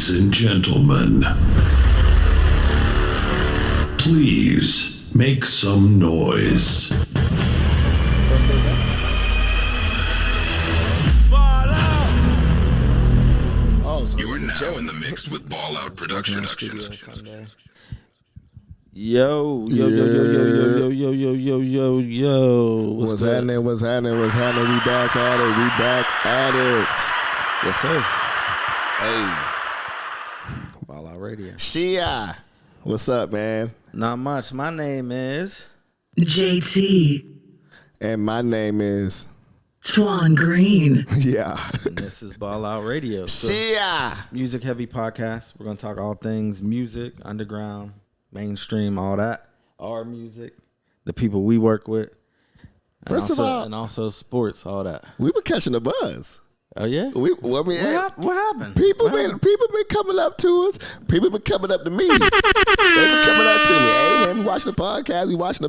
Ladies and gentlemen, please make some noise. You are now in the mix with Ball Out Productions. Yo. What's happening? We back at it. Yes, sir. Hey. Ball Out Radio. Shia. What's up, man? Not much. My name is JT. And my name is Twan Green. Yeah. And this is Ball Out Radio. So, Shia. music heavy podcast. We're going to talk all things music, underground, mainstream, all that. Our music, the people we work with. And also sports, all that. We were catching the buzz. Oh, yeah? What happened? People been coming up to us. People been coming up to me. They been coming up to me. Hey, man, we watching the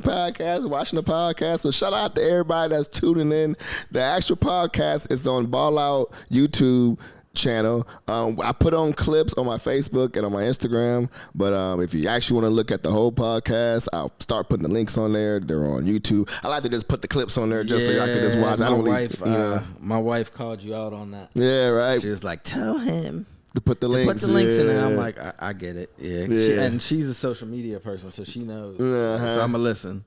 podcast. So shout out to everybody that's tuning in. The actual podcast is on Ball Out YouTube channel. I put on clips on my Facebook and on my Instagram, but if you actually want to look at the whole podcast, I'll start putting the links on there. They're on YouTube. I like to just put the clips on there just so y'all can just watch. My wife called you out on that. Yeah, right. She was like, tell him to put the links. Put the links in there. I'm like, I get it. Yeah. And she's a social media person, so she knows. So I'm going to listen.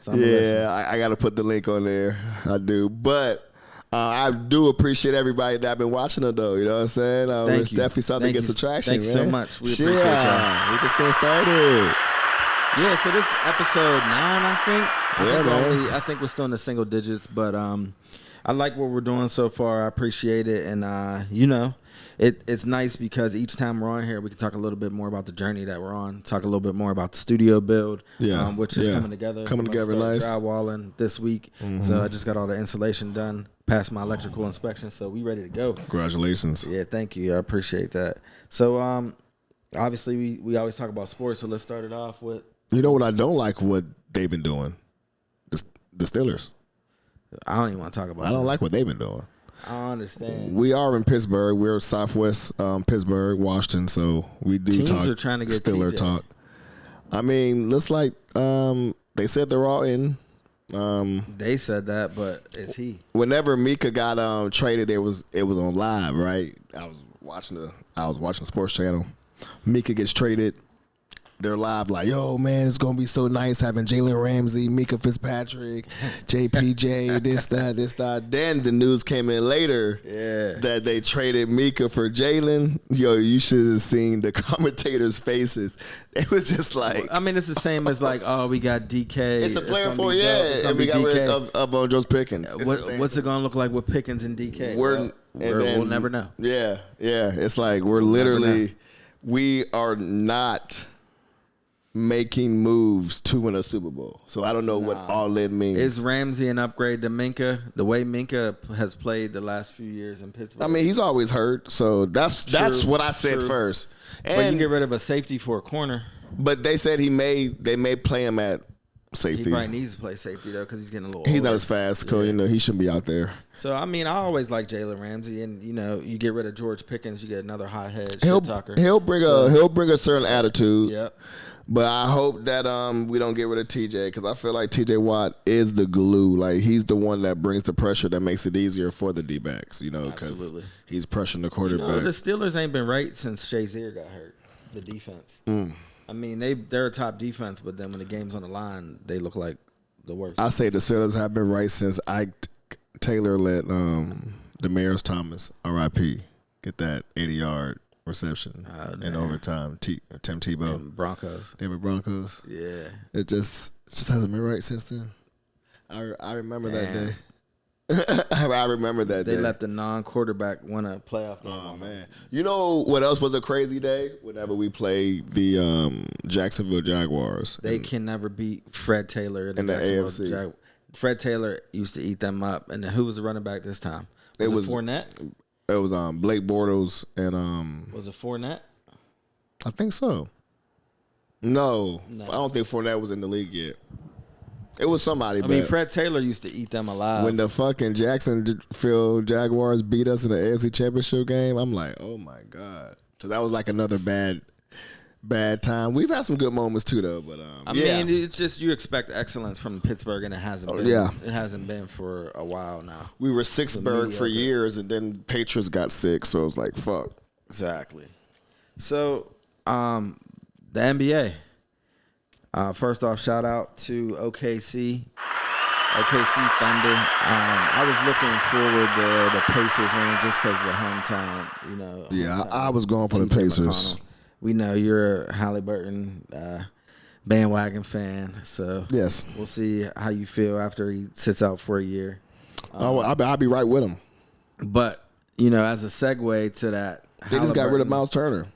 I got to put the link on there. I do. But I do appreciate everybody that been watching it, though. You know what I'm saying? It's definitely something that gets attraction. Thank you so much. We appreciate y'all. We just getting started. Yeah, so this is episode 9, I think. I think we're still in the single digits, but I like what we're doing so far. I appreciate it, and it's nice because each time we're on here, we can talk a little bit more about the journey that we're on. Talk a little bit more about the studio build, which is coming together. Nice. Drywalling this week, so I just got all the insulation done. Passed my electrical inspection, so we ready to go. Congratulations. Yeah, thank you. I appreciate that. So, obviously, we always talk about sports, so let's start it off with. You know what I don't like what they've been doing? The Steelers. I don't even want to talk about I don't like what they've been doing. I understand. We are in Pittsburgh. We're Southwest Pittsburgh, Washington, so we do Teams talk are trying to get Steeler TJ. talk. I mean, looks like they said they're all in. They said that, but is he? Whenever Mika got traded, it was on live, right? I was watching the sports channel. Mika gets traded. They're live like, yo, man, it's gonna be so nice having Jalen Ramsey, Mika Fitzpatrick, JPJ, this, that. Then the news came in later that they traded Mika for Jalen. Yo, you should have seen the commentators' faces. It was just like, I mean, it's the same as like, oh, we got DK. It's a player for and we got rid of Joe Pickens. What's it gonna look like with Pickens and DK? We'll never know. Yeah. It's like we are not making moves to win a Super Bowl. So I don't know what all that means. Is Ramsey an upgrade to Minka? The way Minka has played the last few years in Pittsburgh. I mean, he's always hurt, so that's what I said first. And but you get rid of a safety for a corner. But they said they may play him at safety. He probably needs to play safety though because he's getting a little. He's older. not as fast, so he shouldn't be out there. So I mean, I always like Jalen Ramsey, and you get rid of George Pickens, you get another hothead. He'll bring a certain attitude. Yep. But I hope that we don't get rid of TJ because I feel like TJ Watt is the glue. Like he's the one that brings the pressure that makes it easier for the D-backs, because he's pressuring the quarterback. The Steelers ain't been right since Shazier got hurt. The defense. I mean, they're a top defense, but then when the game's on the line, they look like the worst. I say the Steelers have been right since Ike Taylor let Demaryius Thomas, R.I.P., get that 80-yard reception in overtime. Tim Tebow. And Broncos. Denver Broncos. Yeah. It just hasn't been right since then. I remember that day. I remember that day. They let the non-quarterback win a playoff game. Oh, man. You know what else was a crazy day? Whenever we played the Jacksonville Jaguars. They can never beat Fred Taylor in the AFC. Fred Taylor used to eat them up. And then who was the running back this time? Was it Fournette? It was Blake Bortles and Was it Fournette? I think so. No, I don't think Fournette was in the league yet. It was somebody. I mean, Fred Taylor used to eat them alive. When the fucking Jacksonville Jaguars beat us in the AFC Championship game, I'm like, oh my God. So that was like another bad time. We've had some good moments too, though. But I mean, it's just you expect excellence from Pittsburgh, and it hasn't. Been, it hasn't been for a while now. We were Sixburgh for years, and then Patriots got sick, so it was like fuck. Exactly. So, the NBA. First off, shout out to OKC Thunder. I was looking forward to the Pacers winning just because of the hometown, you know. Yeah, I was going for the Pacers. We know you're a Halliburton bandwagon fan, so yes, we'll see how you feel after he sits out for a year. I'll be right with him. But, you know, as a segue to that, they just got rid of Miles Turner.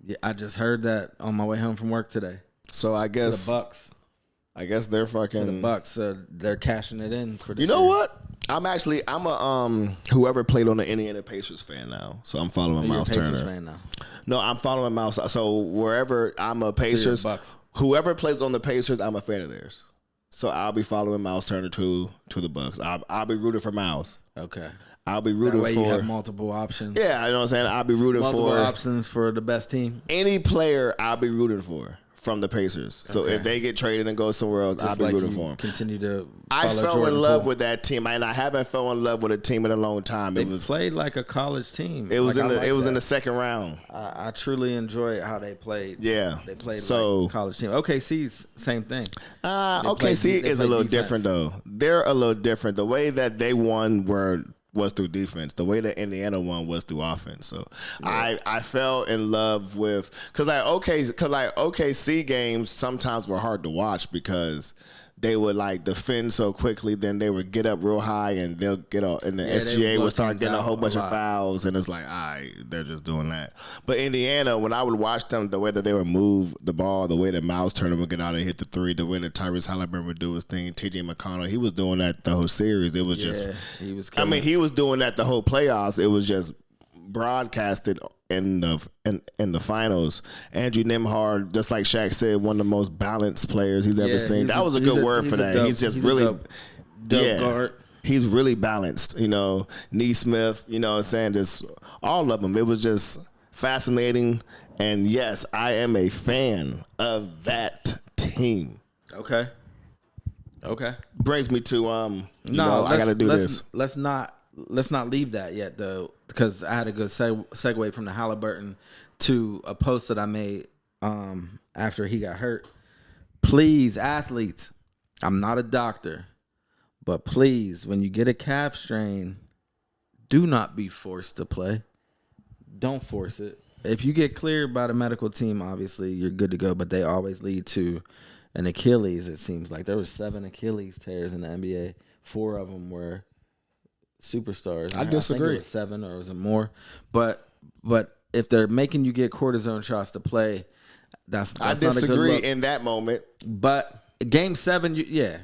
Yeah, I just heard that on my way home from work today. So I guess the Bucks. I guess they're fucking the Bucks. So they're cashing it in for this. You know year. what? I'm a whoever played on the Indiana Pacers fan now. So I'm following Miles You're a Turner. Pacers fan now. No, I'm following Miles. So wherever I'm a Pacers, So Bucks. Whoever plays on the Pacers, I'm a fan of theirs. So I'll be following Miles Turner to the Bucks. I'll be rooting for Miles. Okay. I'll be rooting that way for. You have multiple options. Yeah, you know what I'm saying. I'll be rooting multiple for options for the best team. Any player. I'll be rooting for from the Pacers. So if they get traded and go somewhere else, Just I'll be rooting for them. Continue to. I fell Jordan in love Poole. with that team, and I haven't fell in love with a team in a long time. They played like a college team. It was like in the second round. I truly enjoyed how they played. Yeah, they played like a college team. OKC's same thing. OKC is a little defense. different though. They're a little different. The way that they won was through defense. The way that Indiana won was through offense. So I fell in love with because OKC games sometimes were hard to watch because they would like defend so quickly, then they would get up real high and they'll get up, and the SGA would start getting a whole bunch of fouls, and it's like, all right, they're just doing that. But Indiana, when I would watch them, the way that they would move the ball, the way that Miles Turner would get out and hit the three, the way that Tyrese Halliburton would do his thing, TJ McConnell, he was doing that the whole series. It was he was. he was doing that the whole playoffs. It was just broadcasted in the finals. Andrew Nembhard, just like Shaq said, one of the most balanced players he's ever seen. That was a good word for that. He's just really dope guard. He's really balanced. You know, Neesmith. You know what I'm saying? Just all of them. It was just fascinating. And yes, I am a fan of that team. Okay. Brings me to I got to do this. Let's not leave that yet though, because I had a good segue from the Halliburton to a post that I made after he got hurt. Please, athletes, I'm not a doctor, but please, when you get a calf strain, do not be forced to play. Don't force it. If you get cleared by the medical team, obviously you're good to go, but they always lead to an Achilles. It seems like there was 7 Achilles tears in the NBA. 4 of them were superstars. I disagree. I think it was 7 or was it more? But if they're making you get cortisone shots to play, that's I not a good disagree look. in that moment. But game 7, you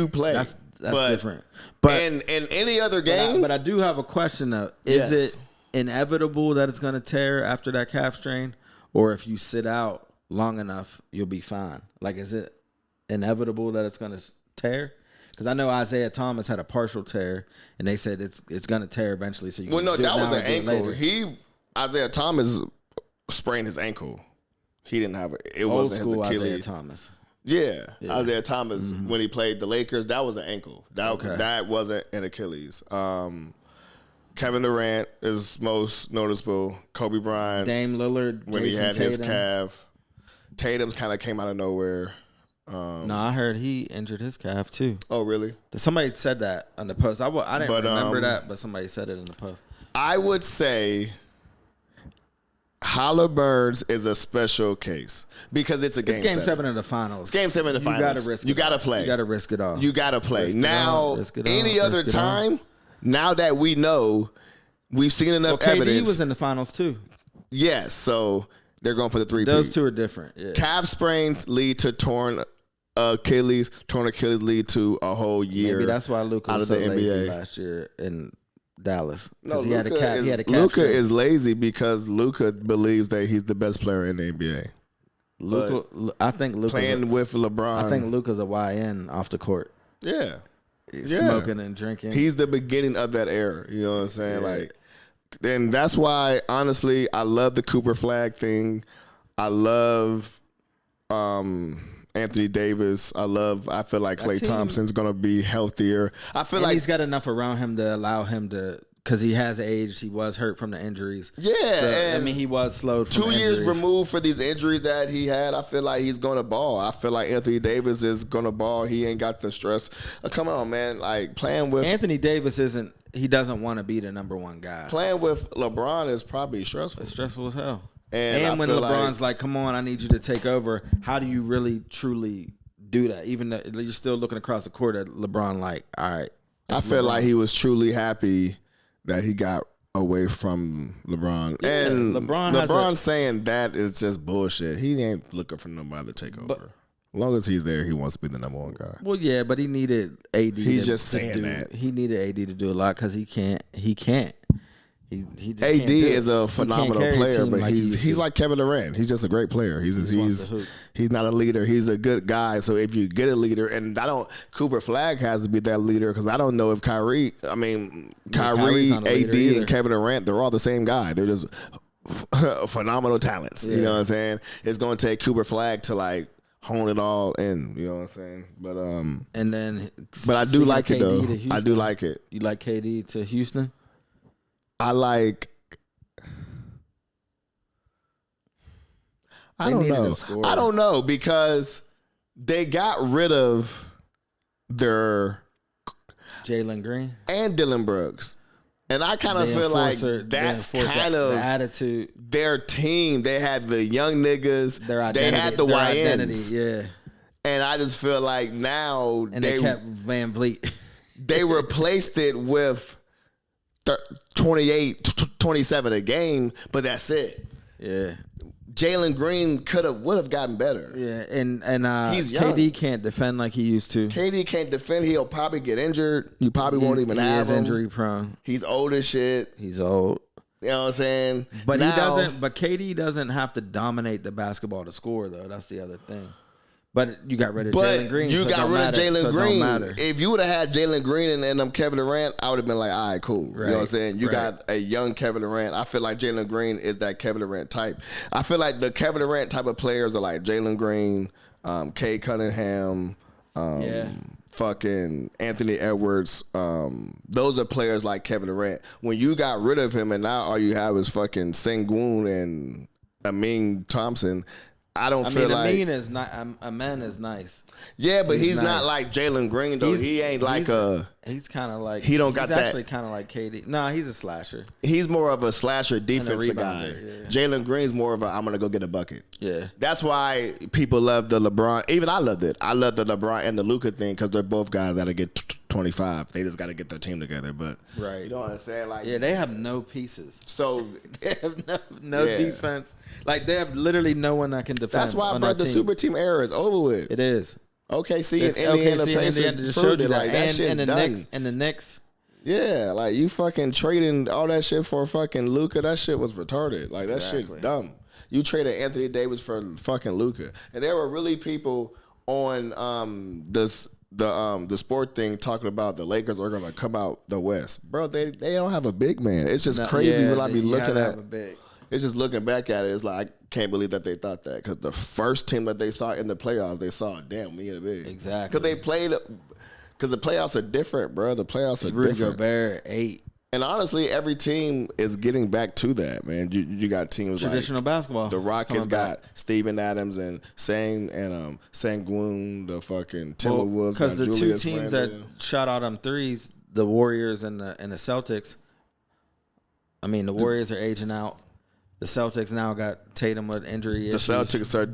play. That's different. But in any other game, but I do have a question though. Is it inevitable that it's going to tear after that calf strain, or if you sit out long enough, you'll be fine? Like, is it inevitable that it's going to tear? Because I know Isaiah Thomas had a partial tear, and they said it's going to tear eventually. So that was an ankle. Isaiah Thomas sprained his ankle. He didn't have it. It wasn't his Achilles. Isaiah Thomas. Yeah, Isaiah Thomas when he played the Lakers, that was an ankle. That wasn't an Achilles. Kevin Durant is most noticeable. Kobe Bryant, Dame Lillard, when Jason he had Tatum. his calf. Tatum's kind of came out of nowhere. No, I heard he injured his calf too. Oh, really? Somebody said that on the post. I didn't remember that, but somebody said it in the post. I would say Halliburton is a special case because it's a game 7. It's game 7 of the finals. It's game 7 of the finals. You got to play. You got to risk it all. You got to play. Now, any other time, now that we know, we've seen enough evidence. KD was in the finals too. Yes, so they're going for the 3-peat. Those two are different. Yeah. Calf sprains lead to torn Achilles. Torn Achilles lead to a whole year. Maybe that's why Luka was so lazy last year in Dallas. No, he had a calf. Luka is lazy because Luka believes that he's the best player in the NBA. I think Luka playing with LeBron. I think Luka's a YN off the court. Yeah. Smoking and drinking. He's the beginning of that era. You know what I'm saying? Yeah. Like And that's why, honestly, I love the Cooper Flag thing. I love Anthony Davis. I feel like Klay Thompson's going to be healthier. I feel like he's got enough around him to allow him to, because he has aged. He was hurt from the injuries. Yeah. So, I mean, he was slowed from 2 years injuries. removed for these injuries that he had. I feel like he's going to ball. I feel like Anthony Davis is going to ball. He ain't got the stress. Come on, man. Like, playing with Anthony Davis he doesn't want to be the number one guy. Playing with LeBron is probably stressful. It's stressful as hell. And when feel LeBron's like, come on, I need you to take over. How do you really, truly do that? Even though you're still looking across the court at LeBron like, all right. I feel like he was truly happy that he got away from LeBron. Yeah, and LeBron saying that is just bullshit. He ain't looking for nobody to take over. As long as he's there, he wants to be the number one guy. Well, yeah, but he needed AD. He's just saying that. He needed AD to do a lot because he can't. He just AD can't do is it. a He phenomenal can't carry a player, team but like he used he's to. like Kevin Durant. He's just a great player. He's wants to hoop. not a leader. He's a good guy. So if you get a leader, and Cooper Flag has to be that leader because I don't know if Kyrie, Kyrie's not a AD, leader either. and Kevin Durant, they're all the same guy. They're just phenomenal talents. Yeah. You know what I'm saying? It's going to take Cooper Flag to like hone it all in. You know what I'm saying? But And then, but I do speaking like of it though. KD to I Houston, do like it. You like KD to Houston? I like. I They don't needed know. a scorer. I don't know because they got rid of their Jalen Green. and Dylan Brooks. And I kind of The feel like enforcer- that's the enforcer- kind the of attitude, their team. They had the young niggas. their identity. They had the their YNs. identity, yeah. And I just feel like now And they kept Van Vliet. they replaced it with 28, 27 a game, but that's it. Yeah. Jalen Green would have gotten better. Yeah, and He's young. KD can't defend like he used to. KD can't defend. He'll probably get injured. You probably won't even he have is him. injury prone. He's old as shit. He's old. You know what I'm saying? But Now- he doesn't. But KD doesn't have to dominate the basketball to score, though. That's the other thing. But you got rid of But Jalen Green. you so it got don't rid matter, of so Jalen it don't Green. matter. If you would have had Jalen Green and Kevin Durant, I would have been like, all right, cool. You know what I'm Right, saying? You right. got a young Kevin Durant. I feel like Jalen Green is that Kevin Durant type. I feel like the Kevin Durant type of players are like Jalen Green, Kay Cunningham, Yeah. fucking Anthony Edwards. Those are players like Kevin Durant. When you got rid of him and now all you have is fucking Sengun and Amin Thompson, I feel like Amin is not. Amin is nice. yeah, but he's nice. not like Jalen Green though. He ain't like He's kind of like. He don't got he's that- actually kind of like KD. Nah, he's a slasher. He's more of a slasher defensive guy. rebounder, yeah. Jalen Green's more of a I'm gonna go get a bucket. Yeah. That's why people love the LeBron. Even I loved it. I love the LeBron and the Luka thing because they're both guys that'll get 25. They just got to get their team together. But Right. you know what I'm saying? Like Yeah, they have no pieces. So They have no Yeah. defense. Like they have literally no one that can defend. that's why, on bro, that the team. super team era is over with. It is. OKC and It's- Indiana OKC and Pacers Indiana just proved showed you it. that. Like that shit's and the done. Knicks. Yeah, like you fucking trading all that shit for fucking Luka. That shit was retarded. Like that shit's Exactly. dumb. You traded Anthony Davis for fucking Luka, and there were really people on the sport thing talking about the Lakers are gonna come out the West, bro. They don't have a big man. It's just crazy when I be looking at. It's just looking back at it. It's like I can't believe that they thought that because the first team that they saw in the playoffs, they saw damn we need a big Exactly. because they played. Because the playoffs are different, bro. The playoffs are Rudy different. Gobert 8. And honestly, every team is getting back to that, man. You got teams Traditional like basketball. the Rockets coming back. got Steven Adams and Sangoon, the fucking Timberwolves. Because got the Julius two teams that Randle. shot out them threes, the Warriors and the Celtics. I mean, the Warriors are aging out. The Celtics now got Tatum with injury The issues. Celtics are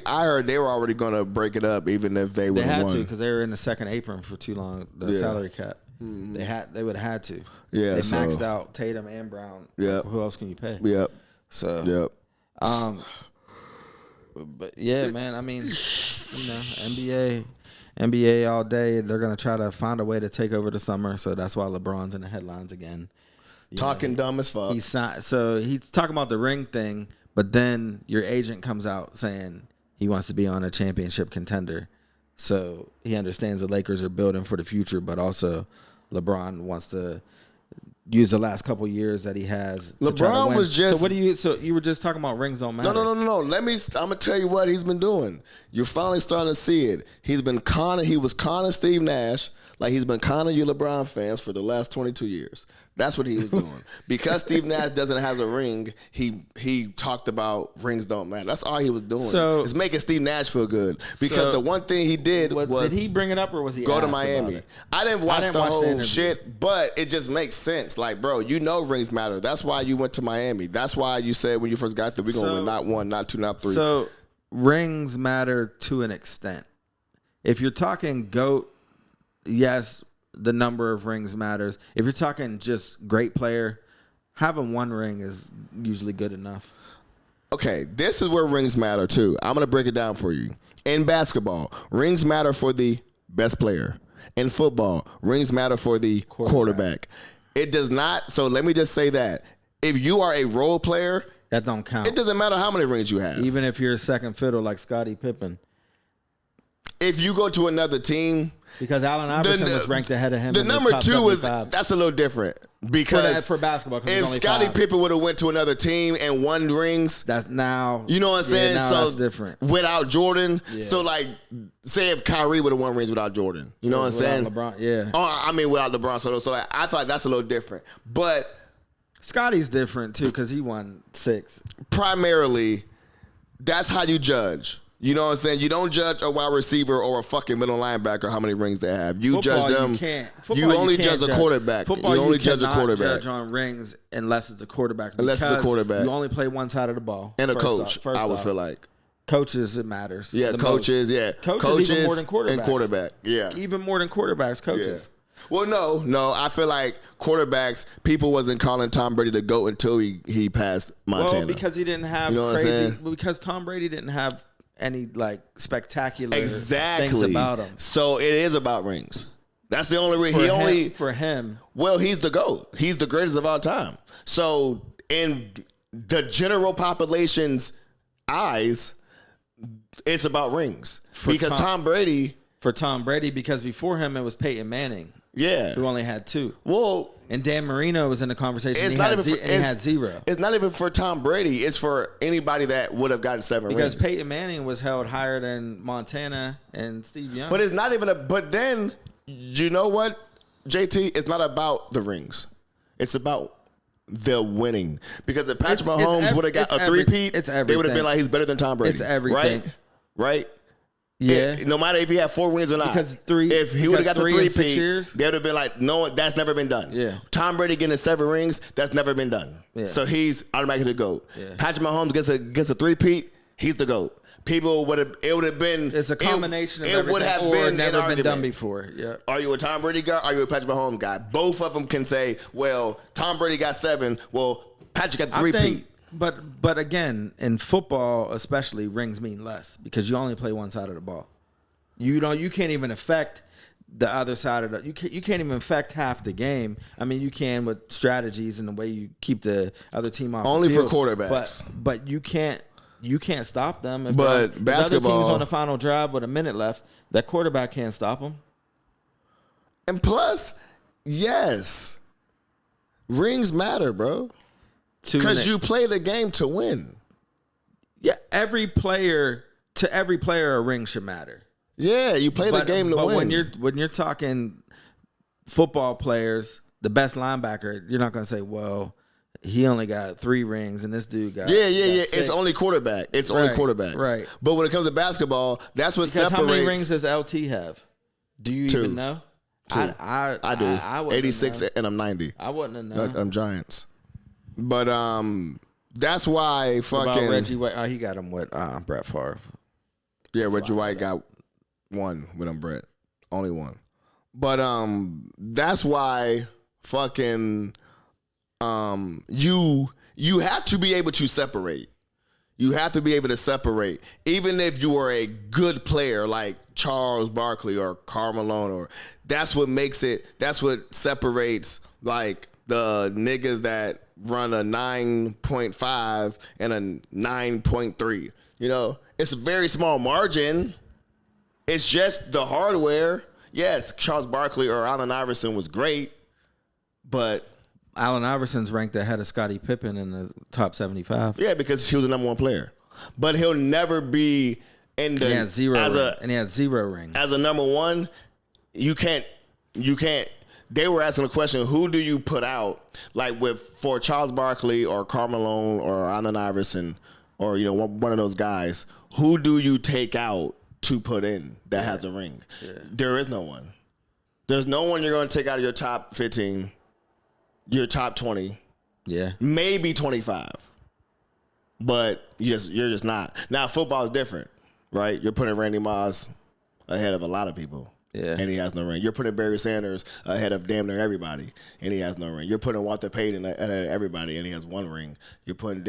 I heard they were already gonna break it up even if they would They have had won. to because they were in the second apron for too long. The Yeah. salary cap. They would have had to. Yeah, they so- maxed out Tatum and Brown. Yep. Who else can you pay? Yep. So Yep. But yeah, man. I mean, you know, NBA all day. They're gonna try to find a way to take over the summer. So that's why LeBron's in the headlines again. You Talking know, dumb as fuck. he's talking about the ring thing, but then your agent comes out saying he wants to be on a championship contender. So he understands the Lakers are building for the future, but also LeBron wants to use the last couple years that he has. To try to LeBron win. was just. So what do you? So you were just talking about rings don't matter. No. I'm gonna tell you what he's been doing. You're finally starting to see it. He was conning Steve Nash like he's been conning you LeBron fans for the last 22 years. That's what he was doing. Because Steve Nash doesn't have a ring, he talked about rings don't matter. That's all he was doing. So it's making Steve Nash feel good. Because the one thing he did was did he bring it up or was he go to asked Miami? about it? I didn't watch the watch the whole interview. shit, but it just makes sense. Like, bro, you know rings matter. That's why you went to Miami. That's why you said when you first got there, we're going to win not one, not two, not three. So rings matter to an extent. If you're talking GOAT, yes, the number of rings matters. If you're talking just great player, having one ring is usually good enough. Okay, this is where rings matter too. I'm going to break it down for you. In basketball, rings matter for the best player. In football, rings matter for the quarterback. It does not. So let me just say that. If you are a role player, that don't count. It doesn't matter how many rings you have. Even if you're a second fiddle like Scottie Pippen. If you go to another team, because Allen Iverson was ranked ahead of him. The in number top 2 is 75. that's a little different because for basketball. If Scottie Pippen would have went to another team and won rings, that's now. You know what I'm saying? Now so that's different. Without Jordan, so like, say if Kyrie would have won rings without Jordan, you know what I'm saying? LeBron, yeah. Oh, I mean without LeBron, so like, I thought that's a little different, but Scottie's different too because he won 6. Primarily, that's how you judge. You know what I'm saying? You don't judge a wide receiver or a fucking middle linebacker how many rings they have. You Football, judge them. You only judge a quarterback. Football, you only judge a quarterback. Judge on rings unless it's a quarterback. Unless it's a quarterback. You only play one side of the ball. And a coach, I would feel like. Coaches, it matters. Yeah, coaches, most. yeah. Coaches even more than quarterbacks. And quarterback, yeah. Even more than quarterbacks, coaches. Yeah. Well, no. I feel like quarterbacks, people wasn't calling Tom Brady the GOAT until he passed Montana. Well, because he didn't have crazy. Because Tom Brady didn't have any like spectacular things about him. So it is about rings. That's the only reason. For him. Well, he's the GOAT. He's the greatest of all time. So in the general population's eyes, it's about rings. Because Tom Brady. For Tom Brady, because before him it was Peyton Manning. Yeah. Who only had 2. Well, and Dan Marino was in the conversation. He had 0. It's not even for Tom Brady. It's for anybody that would have gotten 7 rings. Because Peyton Manning was held higher than Montana and Steve Young. But it's not even but then, you know what, JT? It's not about the rings. It's about the winning. Because if Patrick Mahomes would have got a 3-peat, they would have been like, he's better than Tom Brady. It's everything. Right? Yeah. No matter if he had 4 wins or not. If he would have got the 3-peat, they would have been like, no, that's never been done. Yeah. Tom Brady getting 7 rings, that's never been done. Yeah. So he's automatically the GOAT. Yeah. Patrick Mahomes gets a 3-peat, he's the GOAT. People would have. It would have been. It's a combination of everything. It would have been never been done before. Yeah. Are you a Tom Brady guy? Are you a Patrick Mahomes guy? Both of them can say, well, Tom Brady got 7. Well, Patrick got the 3-peat. But again, in football especially, rings mean less because you only play one side of the ball. You can't even affect the other side of the. You can't even affect half the game. I mean, you can with strategies and the way you keep the other team off. Only the field, for quarterbacks. But you can't stop them. If but if basketball, other team's on the final drive with a minute left, that quarterback can't stop them. And plus, yes, rings matter, bro. Because you play the game to win. Yeah, every player a ring should matter. Yeah, you play the game to win. But when you're talking football players, the best linebacker, you're not going to say, well, he only got 3 rings and this dude got 6. It's only quarterback. It's only quarterbacks. Right. But when it comes to basketball, that's what separates. How many rings does LT have? Do you 2. even know? 2. I do. I 86 and I'm 90. I wouldn't have known. I'm Giants. But that's why fucking about Reggie White. He got him with Brett Favre. Yeah, Reggie White got 1 with him, Brett. Only 1. But that's why fucking you have to be able to separate. You have to be able to separate. Even if you are a good player like Charles Barkley or Karl Malone, or that's what separates like the niggas that run a 9.5 and a 9.3. You know, it's a very small margin. It's just the hardware. Yes, Charles Barkley or Allen Iverson was great, but Allen Iverson's ranked ahead of Scottie Pippen in the top 75. Yeah, because he was the number one player. But he'll never be in the He had zero and he had 0 rings. As a number one, you can't. They were asking the question, who do you put out like for Charles Barkley or Carmelo or Allen Iverson or one of those guys? Who do you take out to put in that has a ring? Yeah. There is no one. There's no one you're going to take out of your top 15, your top 20, maybe 25. But you're just not. Now, football is different, right? You're putting Randy Moss ahead of a lot of people. Yeah. And he has no ring. You're putting Barry Sanders ahead of damn near everybody, and he has no ring. You're putting Walter Payton ahead of everybody, and he has 1 ring. You're putting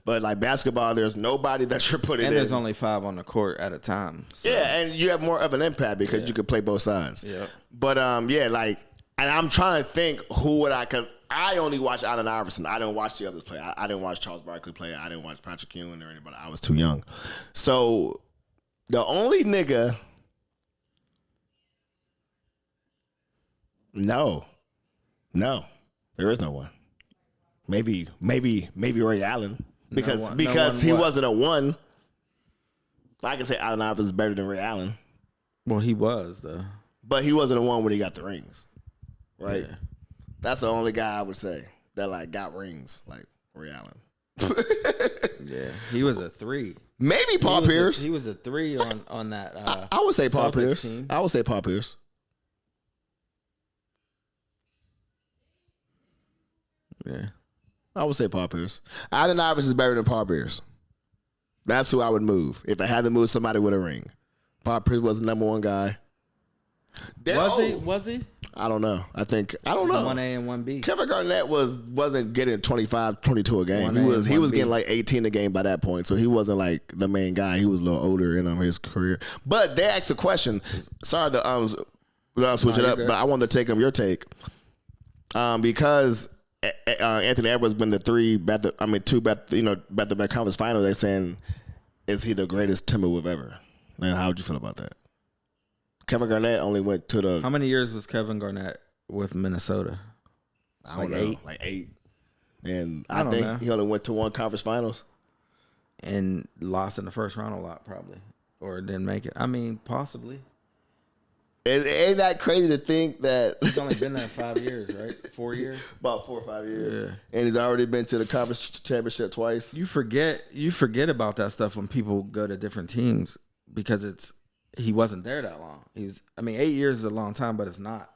but like basketball, there's nobody that you're putting in. And there's only 5 on the court at a time. So. Yeah, and you have more of an impact because you can play both sides. Yeah. But and I'm trying to think because I only watched Allen Iverson. I didn't watch the others play. I didn't watch Charles Barkley play. I didn't watch Patrick Ewing or anybody. I was too young. So the only nigga. No, there is no one. Maybe Ray Allen because he wasn't a 1. I can say Allen Iverson is better than Ray Allen. Well, he was though, but he wasn't a 1 when he got the rings, right? Yeah. That's the only guy I would say that got rings like Ray Allen. Yeah, he was a 3. Maybe Paul Pierce. He was a 3 on that. I would say Paul Pierce. Team. I would say Paul Pierce. Yeah. I would say Paul Pierce. Allen Iverson is better than Paul Pierce. That's who I would move. If I had to move somebody with a ring. Paul Pierce was the number 1 guy. Was he? I don't know. I don't know. 1A and 1B. Kevin Garnett wasn't getting 25, 22 a game. He was getting like 18 a game by that point. So he wasn't like the main guy. He was a little older in his career. But they asked a question. Sorry to switch it up, but I wanted to take your take. Because Anthony Edwards been the 2 back-to-back conference finals. They're saying, is he the greatest Timberwolf ever? Man, how would you feel about that? Kevin Garnett only went to the. How many years was Kevin Garnett with Minnesota? I don't know, like 8. And I think he only went to 1 conference finals. And lost in the first round a lot, probably, or didn't make it. I mean, possibly. Ain't that crazy to think that he's only been there 5 years, right? 4 years, about 4 or 5 years. Yeah, and he's already been to the conference championship twice. You forget about that stuff when people go to different teams because he wasn't there that long. 8 years is a long time, but it's not.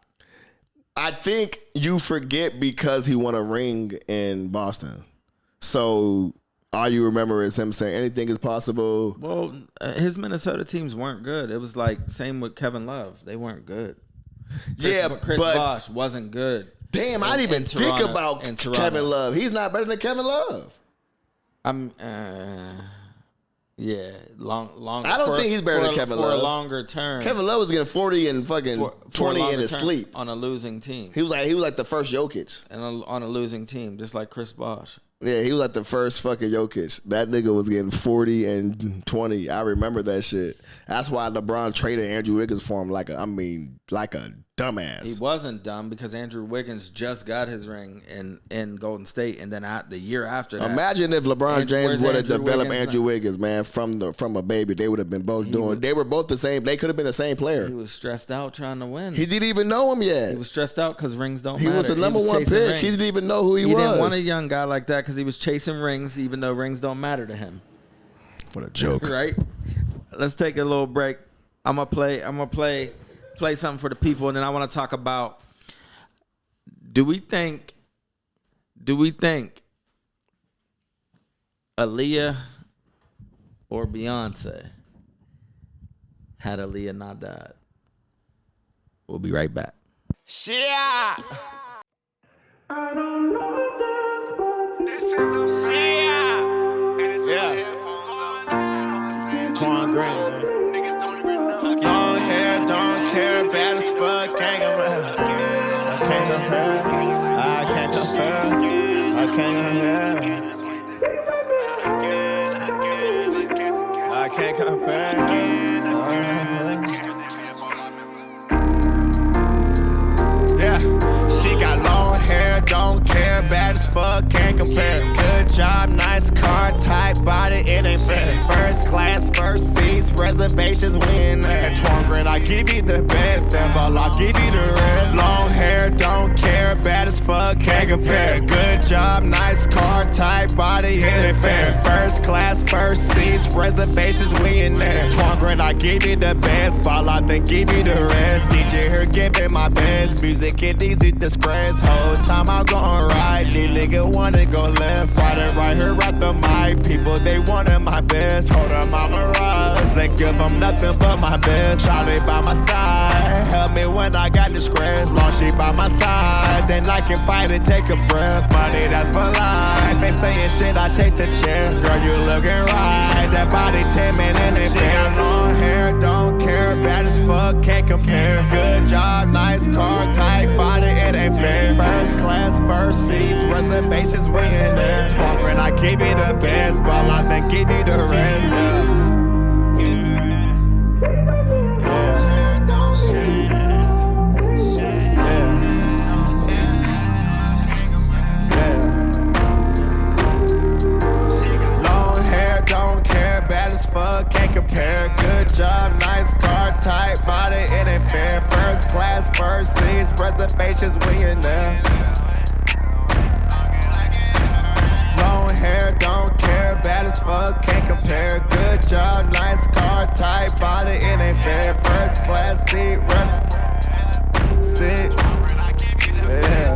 I think you forget because he won a ring in Boston. So all you remember is him saying anything is possible. Well, his Minnesota teams weren't good. It was like same with Kevin Love. They weren't good. Chris Bosh wasn't good. Damn, I didn't even think about Kevin Love. He's not better than Kevin Love. Yeah, long. I don't think he's better than Kevin Love. For a longer term. Kevin Love was getting 40 and fucking 20 in his sleep. On a losing team. He was like the first Jokic. And on a losing team, just like Chris Bosh. Yeah, he was like the first fucking Jokic. That nigga was getting 40 and 20. I remember that shit. That's why LeBron traded Andrew Wiggins for him like a dumbass. He wasn't dumb because Andrew Wiggins just got his ring in Golden State, and then the year after that. Imagine if LeBron James would have developed Andrew Wiggins, man, from a baby. They would have been both they were both the same. They could have been the same player. He was stressed out trying to win. He didn't even know him yet. He was stressed out because rings don't matter. He was the number 1 pick. Rings. He didn't even know who he was. He didn't want a young guy like that because he was chasing rings, even though rings don't matter to him. What a joke. Right? Let's take a little break. I'm gonna play something for the people, and then I want to talk about do we think Aaliyah or Beyonce had Aaliyah not died? We'll be right back. Yeah. Twan Green, man. Long hair, don't care, bad as fuck, can't compare. I can't compare. I can't compare. I can't compare. I can't compare. Yeah, she got long hair, don't can't compare. Good job, nice car, tight body, it ain't fair. First class, first seats, reservations, we in there. Twan Green, I give you the best, then ball, I'll give you the rest. Long hair, don't care, bad as fuck, can't compare. Good job, nice car, tight body, it ain't fair. First class, first seats, reservations, we in there. Twan Green, I give you the best, ball out, then give you the rest. DJ here, giving my best, music it easy to scratch. Whole time I'm going right, these niggas wanna go left, right here at the mic. People they wanted my best, told them I'm a rise, they give them nothing but my best. Charlie by my side, help me when I got disgrace. Long she by my side, then I can fight and take a breath. Money that's for life, ain't saying shit, I take the chair. Girl, you looking right, that body 10 minutes ain't fair. Long hair, don't care, bad as fuck, can't compare. Good job, nice car, tight body, it ain't fair. First class, first seats, reservations, we in there. Twan Green, I give you the best, ball out, then give you the rest. Long hair, don't care, bad as fuck, can't compare. Good job, nice car, tight body, it ain't fair. First class, first seats, reservations, we in there. Long hair, don't care, bad as fuck, can't compare. Good job, nice car, tight body, it ain't fair. First class seat, yeah.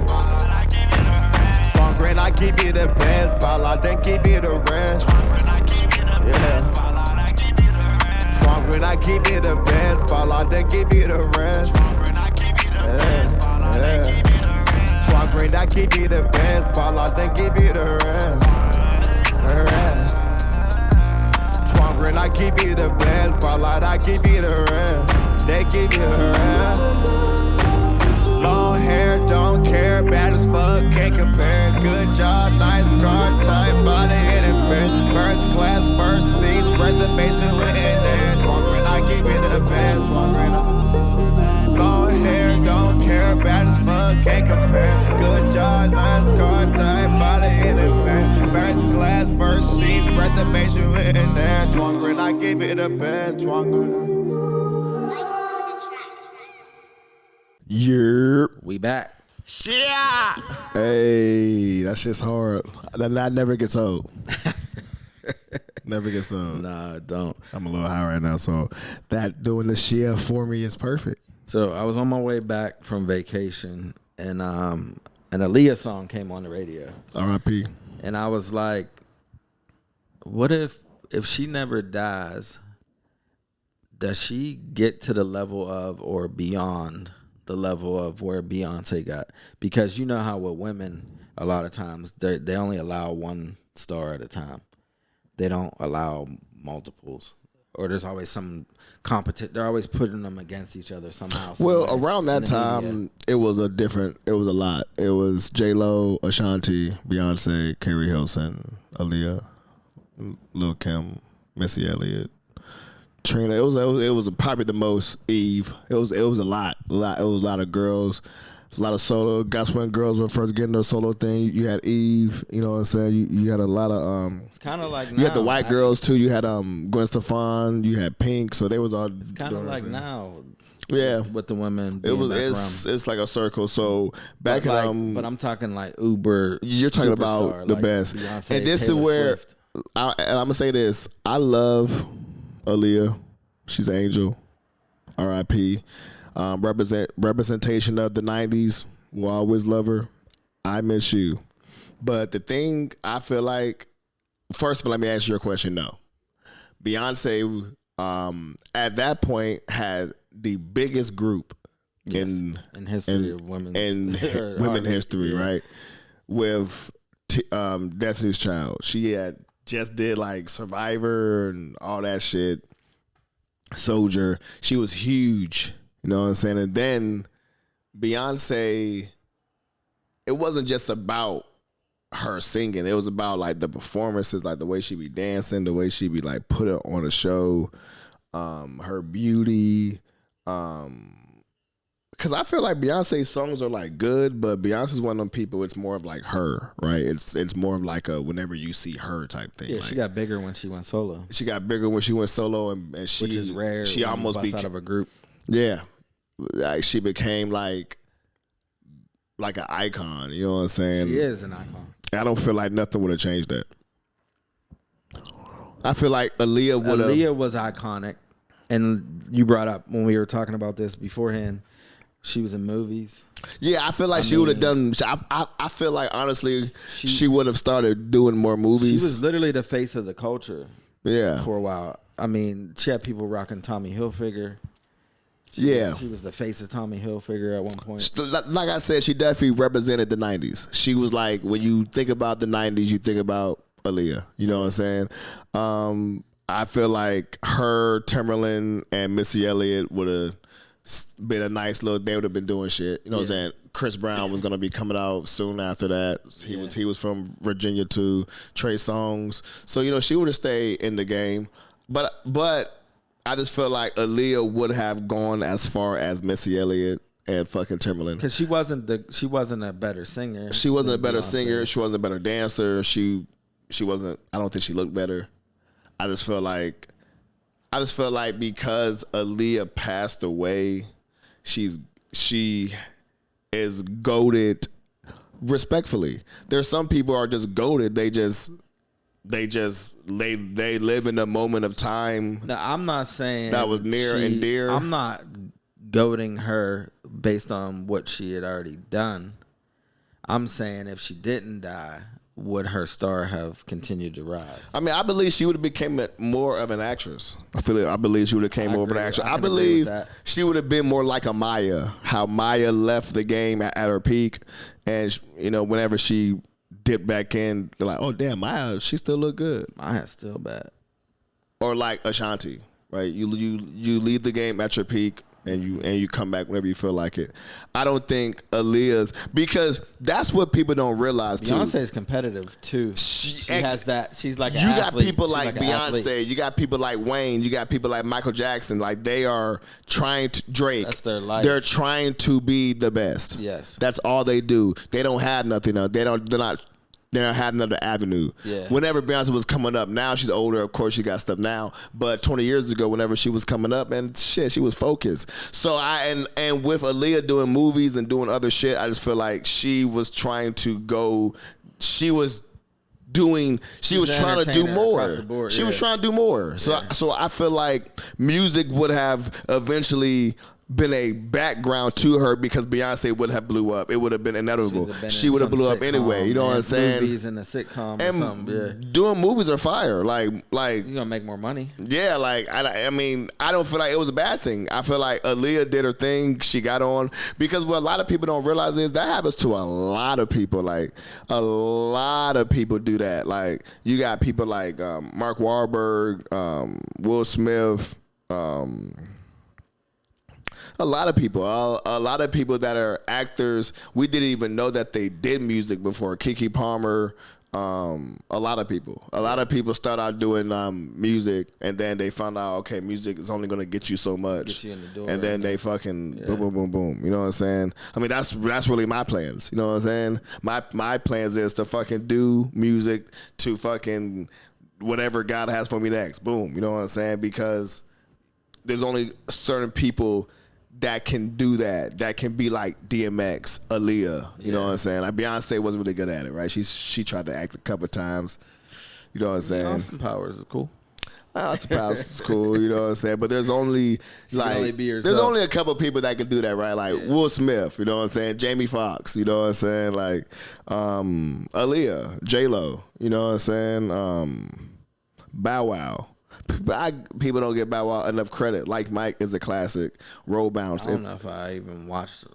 Twan Green, I give you the best, ball out, then give you the rest. Yeah. Twan Green, I give you the best, ball out, then give you the rest. Yeah. Twan Green, I give you the best, ball out, then give you the rest. Twan Green, I give you the best, ball out, I give you the rest. They give you the rest. Long hair, don't care, bad as fuck, can't compare. Good job, nice car, tight body, it ain't fair. First class, first seats, reservation written there. Twan Green, I give you the best, Twan Green. Long hair, don't care, bad as fuck, can't compare. Good job, nice car, tight body, it ain't fair. First class, first seats, reservation written there. Twan Green, I give you the best, Twan Green. Yeah. We back. Yeah. Hey, that shit's hard. That never gets old. Never gets old. Nah, don't. I'm a little high right now, so that doing the shit for me is perfect. So I was on my way back from vacation, and an Aaliyah song came on the radio. R.I.P. And I was like, what if she never dies, does she get to the level of or beyond the level of where Beyonce got? Because you know how with women, a lot of times they only allow one star at a time. They don't allow multiples, or there's always some competition. They're always putting them against each other somehow. Well, around that time, it was a lot. It was J-Lo, Ashanti, Beyonce, Carrie Hilson, Aaliyah, Lil' Kim, Missy Elliott, Trina. It was probably the most. Eve. It was a lot. It was a lot of girls, a lot of solo. Guys, when girls were first getting their solo thing, you had Eve. You know what I'm saying? You had a lot of it's kind of like you had the white girls too. You had Gwen Stefani. You had Pink. So they was all. It's kind of like now. Yeah, with the women. It's like a circle. So back in but I'm talking like Uber. You're talking about superstar, the like best. Beyonce, And this Taylor is where Swift. and I'm gonna say this. I love Aaliyah. She's an angel. R.I.P. Representation of the 90s. We'll always love her. I miss you. But the thing I feel like, first of all, let me ask you a question. No. Beyonce at that point had the biggest group in history of women's women history, right? With Destiny's Child. She had just did like Survivor and all that shit. Soldier. She was huge. You know what I'm saying? And then Beyonce, it wasn't just about her singing. It was about like the performances, like the way she be dancing, the way she be like put it on a show, her beauty, Because I feel like Beyonce's songs are like good, but Beyonce's one of them people. It's more of like her, right? It's more of like a whenever you see her type thing. Yeah, like, she got bigger when she went solo, she got bigger when she went solo, and she, which is rare. She when almost you bust became out of a group. Yeah, like she became like an icon. You know what I'm saying? She is an icon. I don't feel like nothing would have changed that. I feel like Aaliyah would have. Aaliyah was iconic, and you brought up when we were talking about this beforehand. She was in movies. Yeah, I feel like she would have done. I feel like honestly, she would have started doing more movies. She was literally the face of the culture. Yeah, for a while. I mean, she had people rocking Tommy Hilfiger. She was the face of Tommy Hilfiger at one point. Like I said, she definitely represented the '90s. She was like, when you think about the '90s, you think about Aaliyah. You know what I'm saying? I feel like her, Timberland, and Missy Elliott would have been a nice little. They would have been doing shit. You know what I'm saying? Chris Brown was gonna be coming out soon after that. He was from Virginia too. Trey Songz. So she would have stayed in the game. But I just feel like Aaliyah would have gone as far as Missy Elliott and fucking Timberland. Because she wasn't a better singer. She wasn't a better singer. She wasn't a better dancer. She wasn't. I don't think she looked better. I just feel like because Aaliyah passed away, she is goated. Respectfully, there's some people are just goated. They live in a moment of time. No, I'm not saying that was near and dear. I'm not goading her based on what she had already done. I'm saying if she didn't die, would her star have continued to rise? I mean, I believe she would have become more of an actress. I believe she would have become more of an actress. I believe she would have been more like a Maya. How Maya left the game at her peak, and whenever she dipped back in, they're like, "Oh damn, Maya, she still look good." Maya's still bad. Or like Ashanti, right? You leave the game at your peak. And you come back whenever you feel like it. I don't think Aaliyah's, because that's what people don't realize too. Beyonce's competitive too. She has that. She's like an you athlete. got people like Beyonce. Athlete. You got people like Wayne. You got people like Michael Jackson. Like they are trying to Drake. That's their life. They're trying to be the best. Yes. That's all they do. They don't have nothing else. They don't have another avenue. Yeah. Whenever Beyonce was coming up, now she's older. Of course, she got stuff now. But 20 years ago, whenever she was coming up, and shit, she was focused. So and with Aaliyah doing movies and doing other shit, I just feel like she was trying to go. She was trying to do more. She was trying to do more. So I feel like music would have eventually been a background to her because Beyonce would have blew up. It would have been inevitable. She would have blew up anyway. You know what I'm saying? Movies in a sitcom or something. Yeah. Doing movies are fire. Like you're gonna make more money. Yeah, like I mean, I don't feel like it was a bad thing. I feel like Aaliyah did her thing. She got on, because what a lot of people don't realize is that happens to a lot of people. Like a lot of people do that. Like you got people like Mark Wahlberg, Will Smith. A lot of people that are actors, we didn't even know that they did music before. Keke Palmer, a lot of people start out doing music, and then they found out, okay, music is only going to get you so much, get you in the door, and then they fucking boom, boom, boom, boom. You know what I'm saying? I mean, that's really my plans. You know what I'm saying? My plans is to fucking do music to fucking whatever God has for me next. Boom. You know what I'm saying? Because there's only certain people that can do that can be like DMX, Aaliyah. You know what I'm saying? Like Beyonce wasn't really good at it, right? She tried to act a couple of times. You know what I'm saying? Austin Powers is cool. Austin Powers is cool. You know what I'm saying? But there's only a couple of people that can do that, right? Like Will Smith. You know what I'm saying? Jamie Foxx. You know what I'm saying? Like Aaliyah, J-Lo. You know what I'm saying? Bow Wow. People don't give Bow Wow enough credit. Like Mike is a classic. Roll Bounce. I don't know if I even watched it.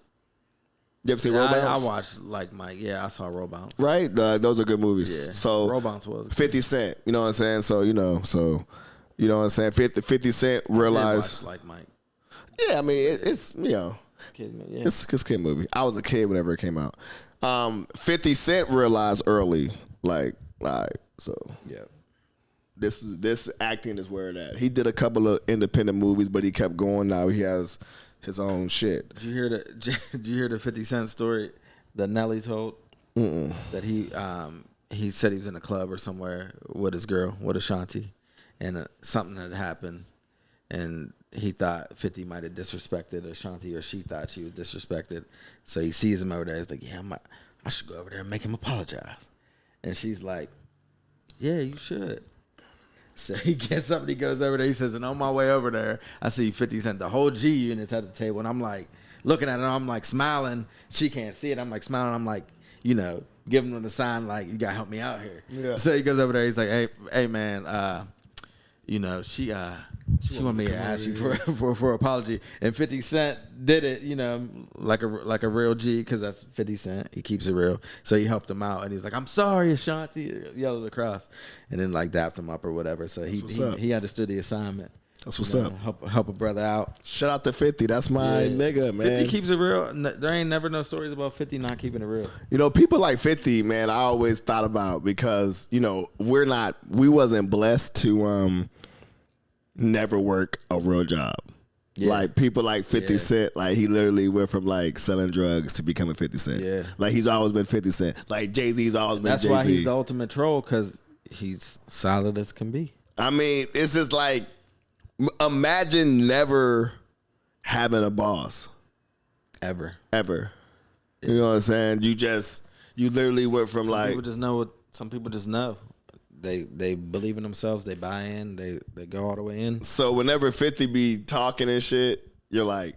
You ever see Roll Bounce? I watched Like Mike. Yeah, I saw Roll Bounce. Right? Those are good movies. Yeah. So Roll Bounce was 50 Cent. You know what I'm saying? So you know what I'm saying? 50 Cent realized. Like Mike. Yeah, I mean it's it's a kid movie. I was a kid whenever it came out. 50 Cent realized early, so yeah. This acting is where it at. He did a couple of independent movies, but he kept going. Now he has his own shit. Did you hear the 50 Cent story that Nelly told? That he said he was in a club or somewhere with his girl, with Ashanti, and something had happened, and he thought 50 might have disrespected Ashanti, or she thought she was disrespected. So he sees him over there. He's like, yeah, I should go over there and make him apologize. And she's like, yeah, you should. So he gets up and he goes over there. He says, and on my way over there, I see 50 Cent, the whole G unit's at the table. And I'm like, looking at her, I'm like smiling. She can't see it. I'm like smiling. I'm like, you know, giving him the sign like, you got to help me out here. Yeah. So he goes over there. He's like, hey man, you know, she wanted me to ask you for apology. And 50 Cent did it, you know, like a real G, because that's 50 Cent. He keeps it real. So he helped him out, and he's like, I'm sorry, Ashanti, yelled across, and then like dapped him up or whatever. So he understood the assignment. That's what's up. Help a brother out. Shout out to 50. That's my nigga, man. 50 keeps it real. There ain't never no stories about 50 not keeping it real. You know, people like 50, man, I always thought about, because, you know, we wasn't blessed to never work a real job. Yeah. Like people like 50 Cent, like he literally went from like selling drugs to becoming 50 Cent. Yeah. Like he's always been 50 Cent. Like Jay-Z's always been Jay-Z. That's why he's the ultimate troll, because he's solid as can be. I mean, it's just like, imagine never having a boss. Ever. You know what I'm saying? You literally went from some people just know. They believe in themselves, they buy in, they go all the way in. So whenever 50 be talking and shit, you're like,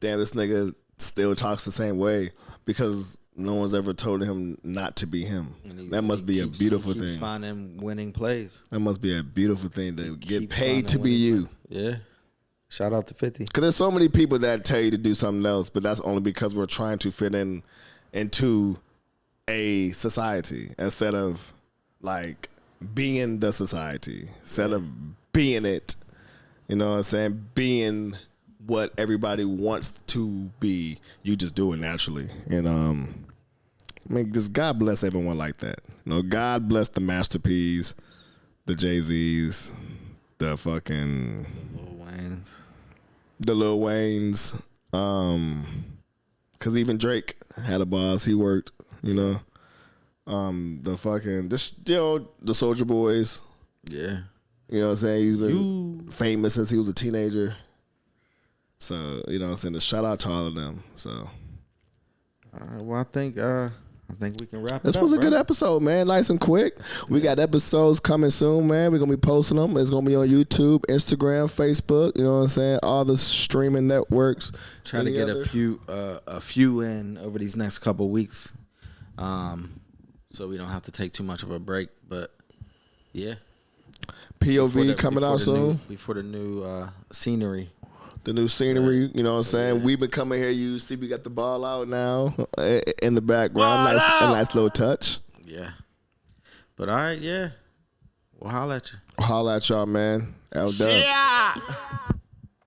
damn, this nigga still talks the same way, because no one's ever told him not to be him. That must be a beautiful thing. Finding winning plays. That must be a beautiful thing, to get paid to be you. Yeah. Shout out to 50. Because there's so many people that tell you to do something else, but that's only because we're trying to fit into a society instead of like being the society, instead of being it. You know what I'm saying? Being what everybody wants to be, you just do it naturally. And I mean, just God bless everyone like that. You know, God bless the Master P's, the Jay-Z's, the fucking the Lil Waynes. Cause even Drake had a boss. He worked, you know. The fucking the Soulja Boys. Yeah. You know what I'm saying? He's been famous since he was a teenager. So, you know what I'm saying? Shout out to all of them. So, all right, well, I think we can wrap it up. This was a good episode, man. Nice and quick. We got episodes coming soon, man. We're going to be posting them. It's going to be on YouTube, Instagram, Facebook. You know what I'm saying? All the streaming networks. Try to get a few in over these next couple weeks, so we don't have to take too much of a break. But, yeah. POV coming out soon. Before the new scenery. The new scenery, you know what I'm saying? Yeah. We've been coming here. You see, we got the ball out now in the background. A nice little touch. Yeah. But all right, yeah. We'll holler at you. Holler at y'all, man. L-Dub. Yeah.